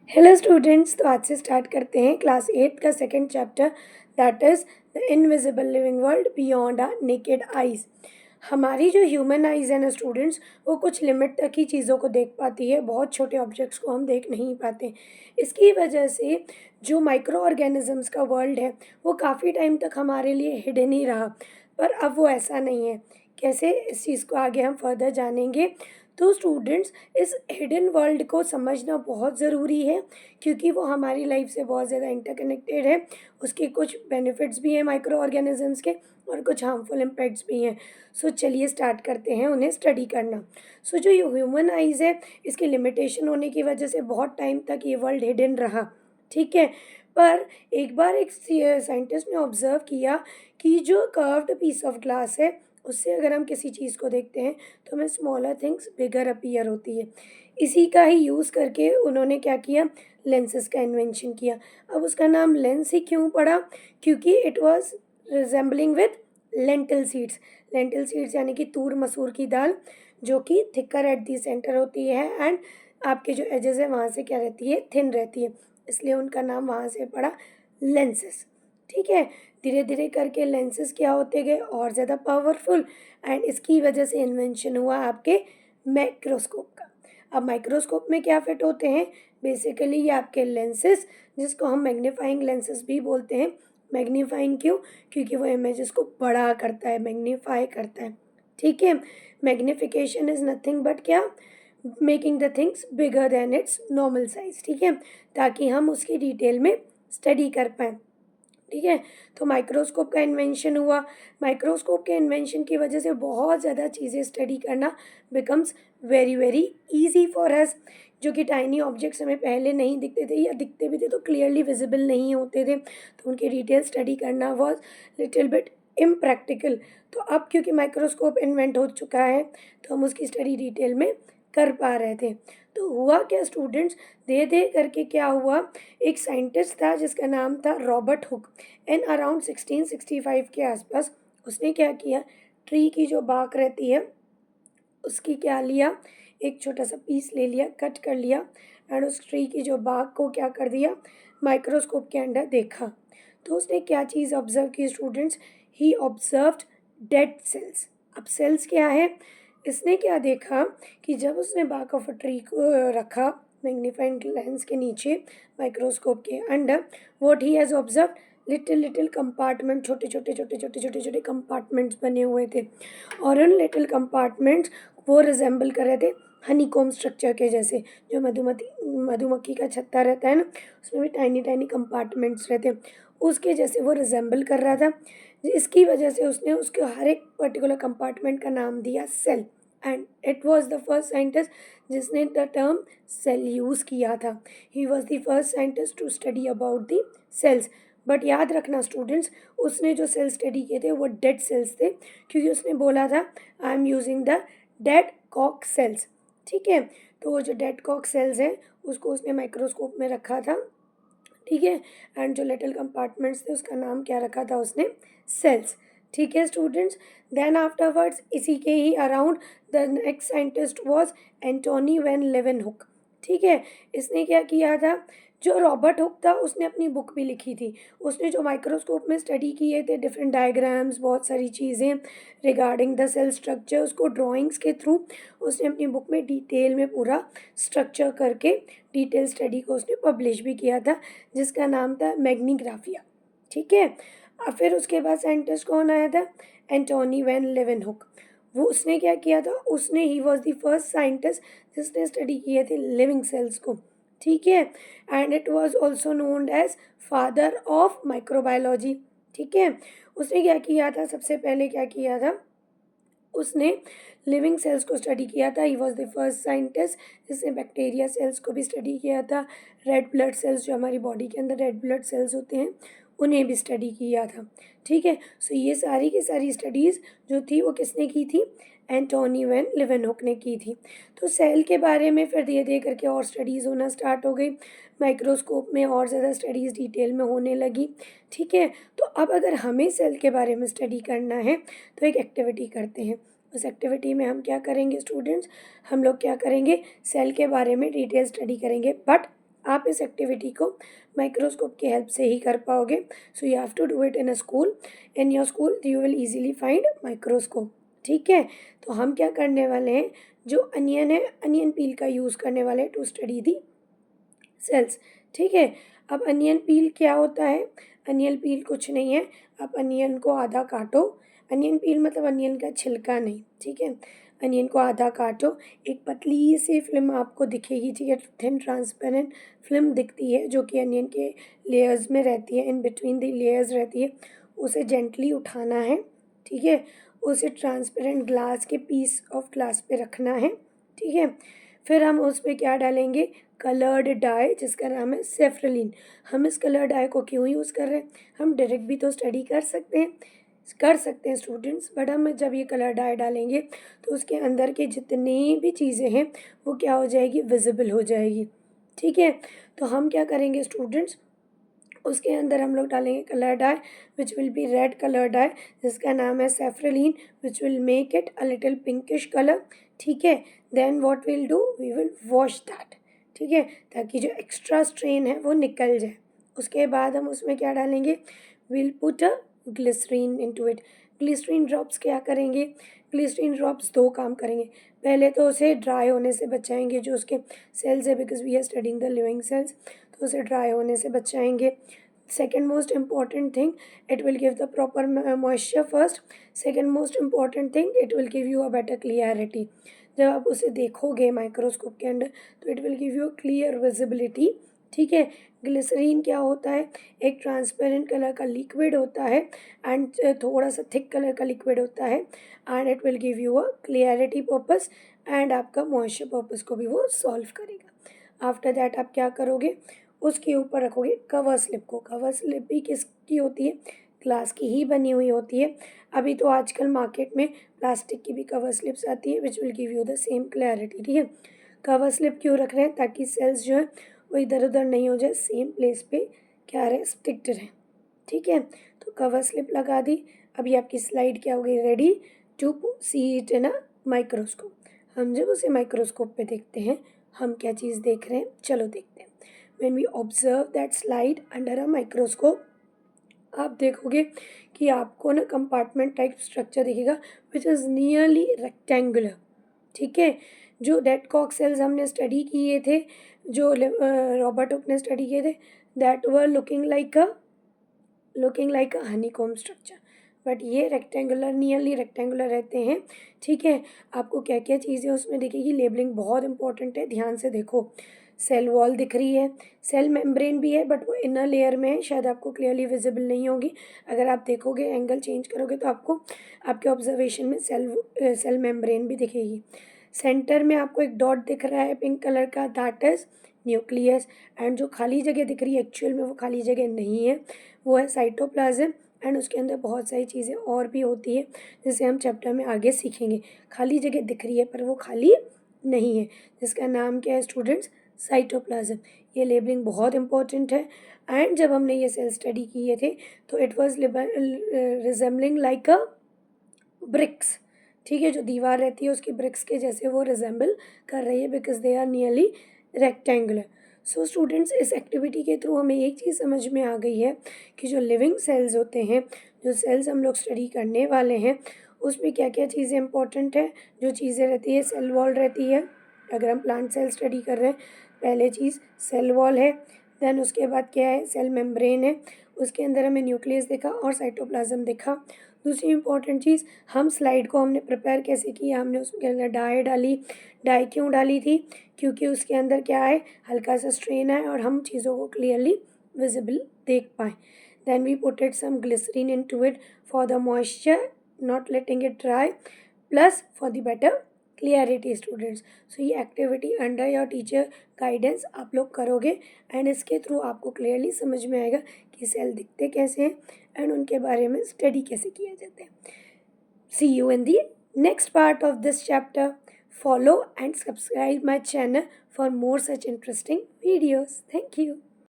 Hello students, तो आज से स्टार्ट करते हैं क्लास 8 का second chapter, that is the invisible living world beyond our naked eyes. हमारी जो ह्यूमन आइज़ है ना स्टूडेंट्स, वो कुछ लिमिट तक ही चीज़ों को देख पाती है, बहुत छोटे ऑब्जेक्ट्स को हम देख नहीं पाते। इसकी वजह से जो माइक्रो ऑर्गेनिजम्स का वर्ल्ड है वो काफ़ी टाइम तक हमारे लिए हिडन ही रहा, पर अब वो ऐसा नहीं है। कैसे, इस चीज़ को आगे हम फर्दर जानेंगे। तो स्टूडेंट्स, इस हिडन वर्ल्ड को समझना बहुत ज़रूरी है क्योंकि वो हमारी लाइफ से बहुत ज़्यादा इंटरकनेक्टेड है। उसके कुछ बेनिफिट्स भी हैं माइक्रो ऑर्गेनिजम्स के, और कुछ हार्मफुल इम्पैक्ट्स भी हैं। सो चलिए स्टार्ट करते हैं उन्हें स्टडी करना। सो जो ये ह्यूमन आइज़ है, इसकी लिमिटेशन होने की वजह से बहुत टाइम तक ये वर्ल्ड हिडन रहा, ठीक है। पर एक बार एक साइंटिस्ट ने ऑब्ज़र्व किया कि जो कर्व्ड पीस ऑफ ग्लास है, उससे अगर हम किसी चीज़ को देखते हैं तो हमें स्मॉलर थिंग्स बिगर अपीयर होती है। इसी का ही यूज़ करके उन्होंने क्या किया, लेंसेज का इन्वेंशन किया। अब उसका नाम लेंस ही क्यों पड़ा, क्योंकि it was resembling with lentil seeds. Lentil seeds यानी कि तूर मसूर की दाल, जो कि थिकर एट दी सेंटर होती है एंड आपके जो एजेस है वहाँ से क्या रहती है, थिन रहती है, इसलिए उनका नाम वहाँ से पड़ा लेंसेज, ठीक है। धीरे धीरे करके लेंसेज क्या होते गए, और ज़्यादा पावरफुल, एंड इसकी वजह से इन्वेंशन हुआ आपके माइक्रोस्कोप का। अब माइक्रोस्कोप में क्या फिट होते हैं, बेसिकली ये आपके लेंसेज, जिसको हम मैग्नीफाइंग लेंसेज भी बोलते हैं। मैग्नीफाइंग क्यों, क्योंकि वो इमेजेस को बड़ा करता है, मैग्नीफाई करता है, ठीक है। मैग्नीफिकेशन इज़ नथिंग बट क्या, making the things bigger than it's normal size, ठीक है, ताकि हम उसकी डिटेल में स्टडी कर पाएँ, ठीक है। तो माइक्रोस्कोप का इन्वेंशन हुआ। माइक्रोस्कोप के इन्वेंशन की वजह से बहुत ज़्यादा चीज़ें स्टडी करना becomes very very easy for us. जो कि टाइनी ऑब्जेक्ट्स हमें पहले नहीं दिखते थे, या दिखते भी थे तो क्लियरली विजिबल नहीं होते थे, तो उनकी डिटेल स्टडी करना वॉज लिटिल बिट इम्प्रैक्टिकल। तो अब क्योंकि माइक्रोस्कोप इन्वेंट हो चुका है, तो हम उसकी स्टडी डिटेल में कर पा रहे थे। तो हुआ क्या स्टूडेंट्स, धीरे धीरे करके क्या हुआ, एक साइंटिस्ट था जिसका नाम था रॉबर्ट हुक। इन अराउंड 1665 के आसपास उसने क्या किया, ट्री की जो बाक रहती है उसकी क्या लिया, एक छोटा सा पीस ले लिया, कट कर लिया, एंड उस ट्री की जो बाक को क्या कर दिया, माइक्रोस्कोप के अंदर देखा। तो उसने क्या चीज़ ऑब्जर्व की स्टूडेंट्स, ही ऑब्जर्व्ड डेड सेल्स। अब सेल्स क्या है, इसने क्या देखा कि जब उसने बाक ऑफ अ ट्री को रखा मैग्नीफाइंग लेंस के नीचे माइक्रोस्कोप के under, what he has observe, little little compartment, छोटे छोटे छोटे छोटे छोटे छोटे कंपार्टमेंट्स बने हुए थे, और उन लिटिल कंपार्टमेंट्स वो रिजेंबल कर रहे थे हनीकॉम स्ट्रक्चर के जैसे। जो मधुमक्खी का छत्ता रहता है ना, उसमें भी टाइनी टाइनी कंपार्टमेंट्स रहते हैं, उसके जैसे वो रिजेंबल कर रहा था। इसकी वजह से उसने उसके हर एक पर्टिकुलर कंपार्टमेंट का नाम दिया cell, and it was the first scientist जिसने द टर्म सेल यूज़ किया था। He was the first scientist to study about the cells. But याद रखना स्टूडेंट्स, उसने जो सेल स्टडी किए थे वो डेड सेल्स थे, क्योंकि उसने बोला था I am using the dead कॉक सेल्स, ठीक है। तो वो जो डेड कॉक सेल्स हैं उसको उसने माइक्रोस्कोप में रखा था, ठीक है, एंड जो लिटिल कंपार्टमेंट्स थे उसका नाम क्या रखा था उसने, सेल्स, ठीक है स्टूडेंट्स। देन आफ्टरवर्ड्स इसी के ही around the next scientist was Antonie van Leeuwenhoek, ठीक है। इसने क्या किया था, जो रॉबर्ट हुक था उसने अपनी बुक भी लिखी थी। उसने जो माइक्रोस्कोप में स्टडी किए थे डिफरेंट डायग्राम्स, बहुत सारी चीज़ें रिगार्डिंग द सेल स्ट्रक्चर, उसको ड्राइंग्स के थ्रू उसने अपनी बुक में डिटेल में पूरा स्ट्रक्चर करके डिटेल स्टडी को उसने पब्लिश भी किया था, जिसका नाम था मैग्नीग्राफिया, ठीक है। और फिर उसके बाद साइंटिस्ट कौन आया था, एंटोनी वैन लेवेनहुक। वो उसने क्या किया था, उसने he was the first scientist जिसने स्टडी किए थे लिविंग सेल्स को, ठीक है, and it was also known as father of microbiology, ठीक है। उसने क्या किया था, सबसे पहले क्या किया था, उसने लिविंग सेल्स को स्टडी किया था। He was the first scientist जिसने बैक्टीरिया सेल्स को भी स्टडी किया था, रेड ब्लड सेल्स जो हमारी बॉडी के अंदर रेड ब्लड सेल्स होते हैं उन्हें भी स्टडी किया था, ठीक है। सो ये सारी की सारी स्टडीज़ जो थी वो किसने की थी, एंटोनी वैन लेवेनहुक ने की थी। तो सेल के बारे में फिर धीरे धीरे करके और स्टडीज़ होना स्टार्ट हो गई, माइक्रोस्कोप में और ज़्यादा स्टडीज़ डिटेल में होने लगी, ठीक है। तो अब अगर हमें सेल के बारे में स्टडी करना है तो एक एक्टिविटी करते हैं। उस एक्टिविटी में हम क्या करेंगे स्टूडेंट्स, हम लोग क्या करेंगे, सेल के बारे में डिटेल स्टडी करेंगे, बट आप इस एक्टिविटी को माइक्रोस्कोप की हेल्प से ही कर पाओगे. So you have to do it in a school. In your school you will easily find microscope. ठीक है. तो हम क्या करने वाले हैं, जो अनियन है, अनियन पील का यूज़ करने वाले हैं टू स्टडी दी सेल्स. ठीक है. अब अनियन पील क्या होता है? अनियन पील कुछ नहीं है. आप अनियन को आधा काटो. अनियन पील मतलब अनियन का छिलका नहीं. ठीक है. अनियन को आधा काटो. एक पतली सी फिल्म आपको दिखेगी. ठीक है. थिन ट्रांसपेरेंट फिल्म दिखती है जो कि अनियन के लेयर्स में रहती है, इन बिटवीन द लेयर्स रहती है. उसे जेंटली उठाना है. ठीक है. उसे ट्रांसपेरेंट ग्लास के पीस ऑफ ग्लास पे रखना है. ठीक है. फिर हम उस पर क्या डालेंगे? कलर्ड डाई, जिसका नाम है सेफ्रलिन. हम इस कलर डाई को क्यों यूज़ कर रहे हैं? हम डायरेक्ट भी तो स्टडी कर सकते हैं स्टूडेंट्स, बट हम जब ये कलर डाई डालेंगे तो उसके अंदर के जितनी भी चीज़ें हैं वो क्या हो जाएगी? विजिबल हो जाएगी. ठीक है. तो हम क्या करेंगे स्टूडेंट्स, उसके अंदर हम लोग डालेंगे colour dye which will be red colour dye, जिसका नाम है safranin, which will make it a little pinkish colour. ठीक है. Then what will do, we will wash that. ठीक है. ताकि जो एक्स्ट्रा स्ट्रेन है वो निकल जाए. उसके बाद हम उसमें क्या डालेंगे? Will put a glycerine into it. Glycerine drops क्या करेंगे? ग्लिसरीन ड्रॉप्स दो काम करेंगे. पहले तो उसे ड्राई होने से बचाएंगे, जो उसके सेल्स है, because we are studying the living cells, तो उसे ड्राई होने से बचाएंगे. Second most important thing, it will give the proper moisture first. Second most important thing, it will give you a better clarity. जब आप उसे देखोगे माइक्रोस्कोप के अंदर तो it will give you clear visibility. ठीक है. ग्लिसरीन क्या होता है? एक ट्रांसपेरेंट कलर का लिक्विड होता है एंड थोड़ा सा थिक कलर का लिक्विड होता है, and it will give you a clarity purpose and आपका मॉइस्चर पर्पस को भी वो सॉल्व करेगा. आफ्टर दैट आप क्या करोगे? उसके ऊपर रखोगे कवर स्लिप को. कवर स्लिप भी किसकी होती है? ग्लास की ही बनी हुई होती है. अभी तो आजकल मार्केट में प्लास्टिक की भी कवर स्लिप्स आती है which will give you the same clarity. ठीक है. कवर स्लिप क्यों रख रहे हैं? ताकि सेल्स जो है वो इधर उधर नहीं हो जाए, सेम प्लेस पे क्या रहे, स्टिक्ड रहे. ठीक है. तो कवर स्लिप लगा दी. अभी आपकी स्लाइड क्या हो गई? Ready to see it in a microscope. हम जब उसे माइक्रोस्कोप पे देखते हैं हम क्या चीज़ देख रहे हैं? चलो देखते हैं. When we observe that slide under a microscope, आप देखोगे कि आपको ना कंपार्टमेंट टाइप स्ट्रक्चर दिखेगा विच इज़ नियरली रेक्टेंगुलर. ठीक है. जो डेड कॉक सेल्स हमने स्टडी किए थे, जो रॉबर्ट हुक ने स्टडी किए थे, that were looking like a honeycomb structure, but ये रेक्टेंगुलर, नियरली रेक्टेंगुलर रहते हैं. ठीक है. आपको क्या क्या चीज़ें उसमें दिखेगी? लेबलिंग बहुत इंपॉर्टेंट है, ध्यान से देखो. सेल वॉल दिख रही है, सेल मेम्ब्रेन भी है बट वो इनर लेयर में है, शायद आपको क्लियरली विजिबल नहीं होगी. अगर आप देखोगे, एंगल चेंज करोगे तो आपको आपके ऑब्जर्वेशन में सेल मेम्ब्रेन भी दिखेगी. सेंटर में आपको एक डॉट दिख रहा है पिंक कलर का, दैट इज़ न्यूक्लियस. एंड जो खाली जगह दिख रही है एक्चुअल में वो खाली जगह नहीं है, वो है साइटोप्लाज्म. एंड उसके अंदर बहुत सारी चीज़ें और भी होती है जिसे हम चैप्टर में आगे सीखेंगे. खाली जगह दिख रही है पर वो खाली नहीं है, जिसका नाम क्या है स्टूडेंट्स? साइटोप्लाज्म. ये लेबलिंग बहुत इंपॉर्टेंट है. एंड जब हमने ये सेल स्टडी किए थे तो it was resembling like a bricks. ठीक है. जो दीवार रहती है उसकी ब्रिक्स के जैसे वो रिजेंबल कर रही है because they are nearly rectangular. So students, इस एक्टिविटी के थ्रू हमें एक चीज़ समझ में आ गई है कि जो लिविंग सेल्स होते हैं, जो सेल्स हम लोग स्टडी करने वाले हैं, उसमें क्या क्या चीज़ें इंपॉर्टेंट है. जो चीज़ें रहती है, सेल वॉल रहती है. अगर हम प्लांट सेल स्टडी कर रहे हैं, पहले चीज़ सेल वॉल है. देन उसके बाद क्या है? सेल मेम्ब्रेन है. उसके अंदर हमें न्यूक्लियस दिखा और साइटोप्लाज्म दिखा. दूसरी इंपॉर्टेंट चीज़, हम स्लाइड को हमने प्रिपेयर कैसे किया? हमने उसके अंदर डाई डाली. डाई क्यों डाली थी? क्योंकि उसके अंदर क्या है? हल्का सा स्ट्रेन है और हम चीज़ों को क्लियरली विजिबल देख पाएँ. Then we putted some glycerine into it for the moisture, not letting it dry, plus for the better clarity students. So ये activity under your teacher guidance आप लोग करोगे एंड इसके थ्रू आपको क्लियरली समझ में आएगा कि सेल दिखते कैसे हैं एंड उनके बारे में स्टडी कैसे किया जाता है. See you in the next part of this chapter. Follow and subscribe my channel for more such interesting videos. Thank you.